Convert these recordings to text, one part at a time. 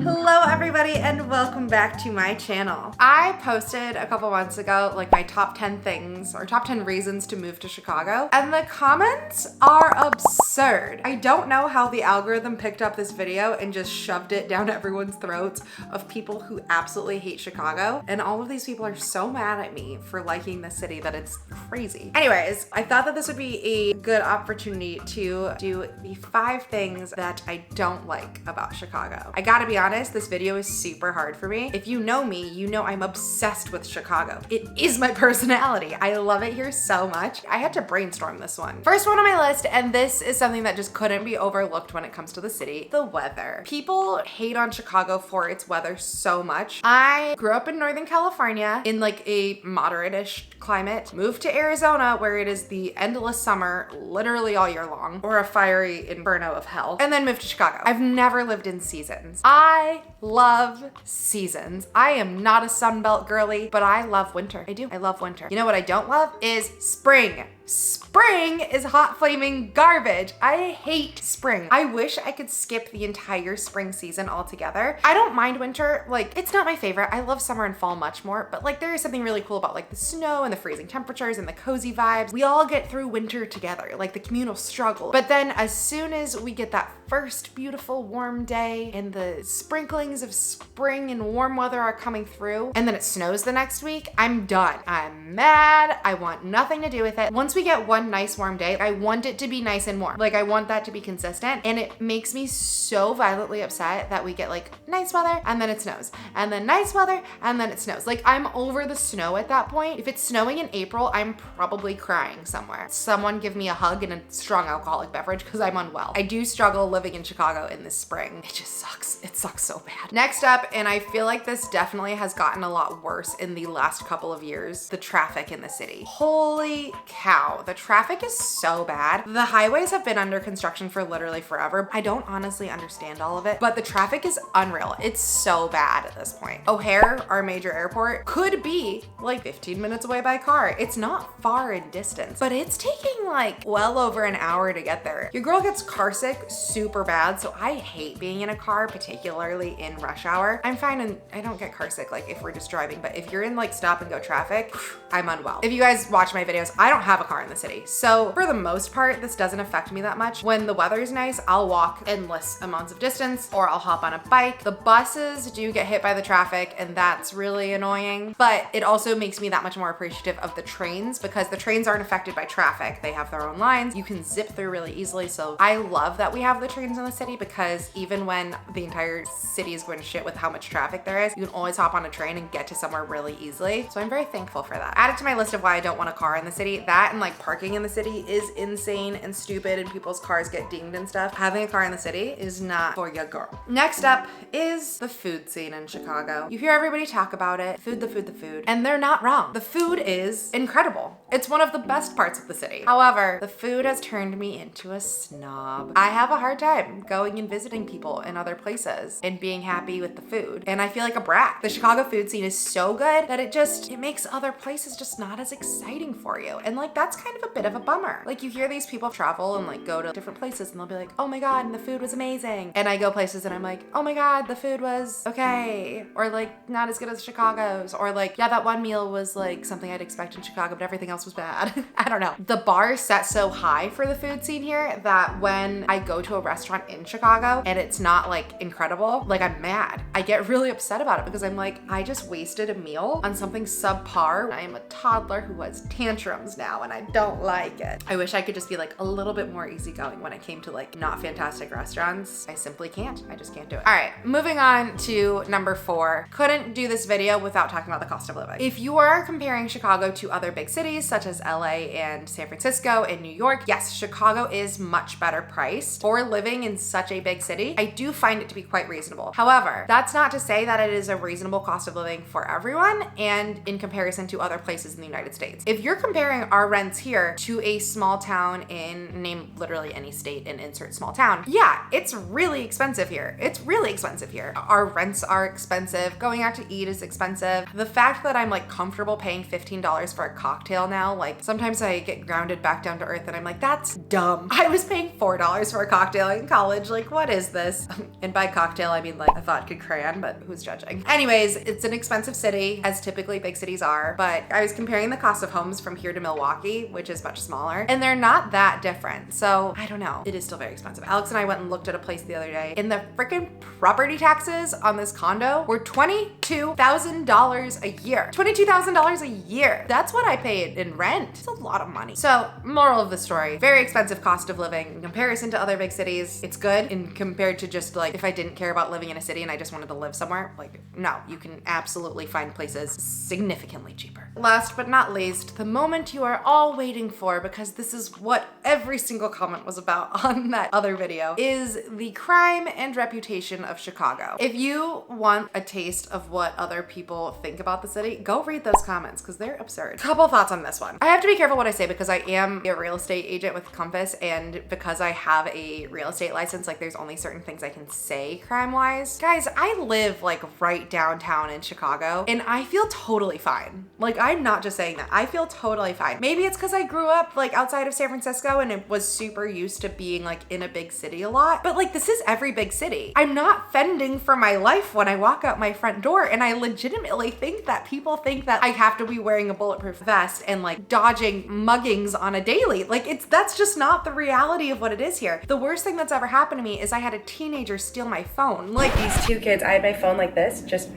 Hello everybody and welcome back to my channel. I posted a couple months ago like my top 10 things or top 10 reasons to move to Chicago, and the comments are absurd. I don't know how the algorithm picked up this video and just shoved it down everyone's throats of people who absolutely hate Chicago, and all of these people are so mad at me for liking the city that it's crazy. Anyways, I thought that this would be a good opportunity to do the 5 things that I don't like about Chicago. I gotta be honest, this video is super hard for me. If you know me, you know I'm obsessed with Chicago. It is my personality. I love it here so much. I had to brainstorm this one. First one on my list, and this is something that just couldn't be overlooked when it comes to the city, the weather. People hate on Chicago for its weather so much. I grew up in Northern California in like a moderate-ish climate, moved to Arizona where it is the endless summer literally all year long, or a fiery inferno of hell, and then moved to Chicago. I've never lived in seasons. I love seasons. I am not a Sunbelt girly, but I love winter. I do. I love winter. You know what I don't love is spring. Spring is hot flaming garbage. I hate spring. I wish I could skip the entire spring season altogether. I don't mind winter. Like, it's not my favorite. I love summer and fall much more, but like there is something really cool about like the snow and the freezing temperatures and the cozy vibes. We all get through winter together, like the communal struggle. But then as soon as we get that first beautiful warm day and the sprinklings of spring and warm weather are coming through, and then it snows the next week, I'm done. I'm mad. I want nothing to do with it. Once we get one nice warm day, I want it to be nice and warm. Like I want that to be consistent, and it makes me so violently upset that we get like nice weather and then it snows, and then nice weather and then it snows. Like I'm over the snow at that point. If it's snowing in April, I'm probably crying somewhere. Someone give me a hug and a strong alcoholic beverage because I'm unwell. I do struggle living in Chicago in the spring. It just sucks. It sucks so bad. Next up, and I feel like this definitely has gotten a lot worse in the last couple of years, the traffic in the city. Holy cow, the traffic is so bad. The highways have been under construction for literally forever. I don't honestly understand all of it, but the traffic is unreal. It's so bad at this point. O'Hare, our major airport, could be like 15 minutes away by car. It's not far in distance, but it's taking like well over an hour to get there. Your girl gets car sick super bad, so I hate being in a car, particularly in rush hour. I'm fine and I don't get car sick like if we're just driving, but if you're in like stop and go traffic, I'm unwell. If you guys watch my videos, I don't have a car in the city. So for the most part, this doesn't affect me that much. When the weather is nice, I'll walk endless amounts of distance or I'll hop on a bike. The buses do get hit by the traffic and that's really annoying, but it also makes me that much more appreciative of the trains because the trains aren't affected by traffic. They have their own lines. You can zip through really easily. So I love that we have the trains in the city because even when the entire city is going to shit with how much traffic there is, you can always hop on a train and get to somewhere really easily. So I'm very thankful for that. Added to my list of why I don't want a car in the city, that and like parking in the city is insane and stupid and people's cars get dinged and stuff. Having a car in the city is not for your girl. Next up is the food scene in Chicago. You hear everybody talk about it, food, the food, the food, and they're not wrong. The food is incredible. It's one of the best parts of the city. However, the food has turned me into a snob. I have a hard time going and visiting people in other places and being happy with the food. And I feel like a brat. The Chicago food scene is so good that it makes other places just not as exciting for you. And like, that's kind of a bit of a bummer. Like you hear these people travel and like go to different places and they'll be like, oh my God, and the food was amazing. And I go places and I'm like, oh my God, the food was okay. Or like not as good as Chicago's. Or like, yeah, that one meal was like something I'd expect in Chicago, but everything else was bad. I don't know. The bar is set so high for the food scene here that when I go to a restaurant in Chicago and it's not like incredible, like I'm mad. I get really upset about it because I'm like, I just wasted a meal on something subpar. I am a toddler who has tantrums now and I don't like it. I wish I could just be like a little bit more easygoing when it came to like not fantastic restaurants. I simply can't. I just can't do it. All right, moving on to number 4. Couldn't do this video without talking about the cost of living. If you are comparing Chicago to other big cities such as LA and San Francisco and New York, yes, Chicago is much better priced for living in such a big city. I do find it to be quite reasonable. However, that's not to say that it is a reasonable cost of living for everyone and in comparison to other places in the United States. If you're comparing our rent rents here to a small town in, name literally any state and insert small town. Yeah, it's really expensive here. It's really expensive here. Our rents are expensive. Going out to eat is expensive. The fact that I'm like comfortable paying $15 for a cocktail now, like sometimes I get grounded back down to earth and I'm like, that's dumb. I was paying $4 for a cocktail in college. Like, what is this? And by cocktail, I mean like a vodka crayon, but who's judging? Anyways, it's an expensive city, as typically big cities are, but I was comparing the cost of homes from here to Milwaukee, which is much smaller, and they're not that different. So I don't know. It is still very expensive. Alex and I went and looked at a place the other day, and the freaking property taxes on this condo were $22,000 a year. $22,000 a year. That's what I paid in rent. It's a lot of money. So moral of the story, very expensive cost of living in comparison to other big cities. It's good in compared to just like if I didn't care about living in a city and I just wanted to live somewhere, like no, you can absolutely find places significantly cheaper. Last but not least, the moment you are all waiting for, because this is what every single comment was about on that other video, is the crime and reputation of Chicago. If you want a taste of what other people think about the city, go read those comments because they're absurd. Couple thoughts on this one. I have to be careful what I say because I am a real estate agent with Compass, and because I have a real estate license, like there's only certain things I can say crime-wise. Guys, I live like right downtown in Chicago and I feel totally fine. Like I'm not just saying that. I feel totally fine. Maybe it's because I grew up like outside of San Francisco and it was super used to being like in a big city a lot, but like this is every big city. I'm not fending for my life when I walk out my front door, and I legitimately think that people think that I have to be wearing a bulletproof vest and like dodging muggings on a daily. Like that's just not the reality of what it is here. The worst thing that's ever happened to me is I had a teenager steal my phone. Like these two kids, I had my phone like this, just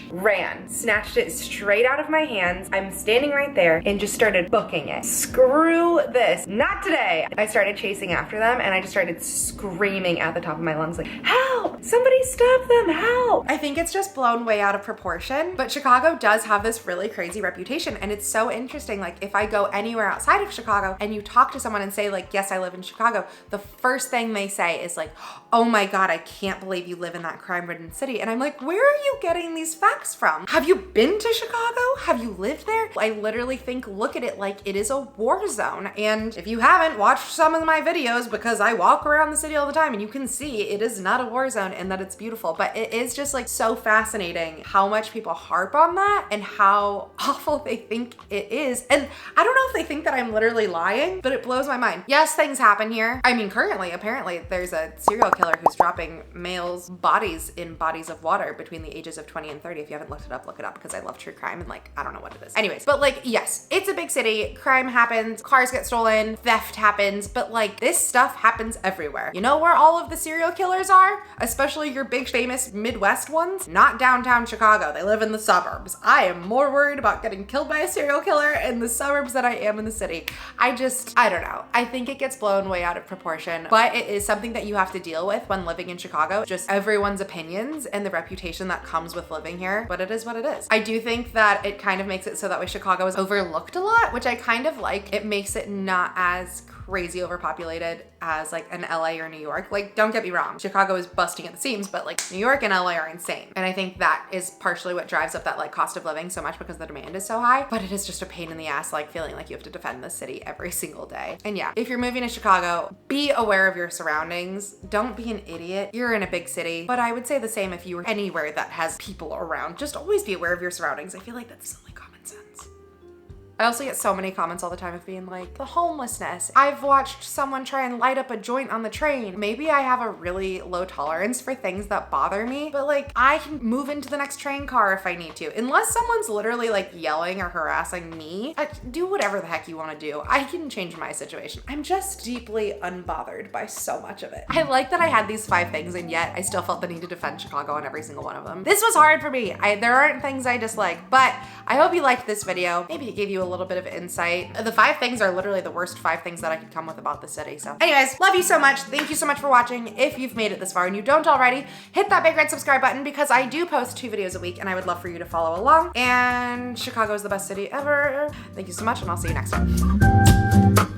ran, snatched it straight out of my hands. I'm standing right there and just started booking it. Screw this, not today. I started chasing after them and I just started screaming at the top of my lungs like, help, somebody stop them, help. I think it's just blown way out of proportion, but Chicago does have this really crazy reputation, and it's so interesting. Like if I go anywhere outside of Chicago and you talk to someone and say like, yes, I live in Chicago, the first thing they say is like, oh my God, I can't believe you live in that crime-ridden city. And I'm like, where are you getting these facts from? Have you been to Chicago? Have you lived there? I literally think, look at it like it is a war zone. And if you haven't watched some of my videos, because I walk around the city all the time and you can see it is not a war zone and that it's beautiful, but it is just like so fascinating how much people harp on that and how awful they think it is. And I don't know if they think that I'm literally lying, but it blows my mind. Yes, things happen here. I mean, currently, apparently there's a serial killer who's dropping males' bodies in bodies of water between the ages of 20 and 30. If you haven't looked it up because I love true crime and like, I don't know what it is. Anyways, but like, yes, it's a big city. Crime happens, cars get stolen, theft happens, but like this stuff happens everywhere. You know where all of the serial killers are? Especially your big famous Midwest ones? Not downtown Chicago. They live in the suburbs. I am more worried about getting killed by a serial killer in the suburbs than I am in the city. I don't know. I think it gets blown way out of proportion, but it is something that you have to deal with when living in Chicago. Just everyone's opinions and the reputation that comes with living here, but it is what it is. I do think that it kind of makes it so that way Chicago is overlooked a lot, which I kind of like. It makes it not as crazy overpopulated as like an LA or New York. Like, don't get me wrong, Chicago is busting at the seams, but like New York and LA are insane. And I think that is partially what drives up that like cost of living so much, because the demand is so high, but it is just a pain in the ass, like feeling like you have to defend the city every single day. And yeah, if you're moving to Chicago, be aware of your surroundings. Don't be an idiot. You're in a big city, but I would say the same if you were anywhere that has people around. Just always be aware of your surroundings. I feel like that's only common sense. I also get so many comments all the time of being like, the homelessness. I've watched someone try and light up a joint on the train. Maybe I have a really low tolerance for things that bother me, but like I can move into the next train car if I need to. Unless someone's literally like yelling or harassing me, do whatever the heck you want to do. I can change my situation. I'm just deeply unbothered by so much of it. I like that I had these 5 things and yet I still felt the need to defend Chicago on every single one of them. This was hard for me. There aren't things I dislike, but I hope you liked this video. Maybe it gave you a little bit of insight. The 5 things are literally the worst 5 things that I could come with about the city. So anyways, love you so much. Thank you so much for watching. If you've made it this far and you don't already, hit that big red subscribe button because I do post 2 videos a week and I would love for you to follow along. And Chicago is the best city ever. Thank you so much and I'll see you next time.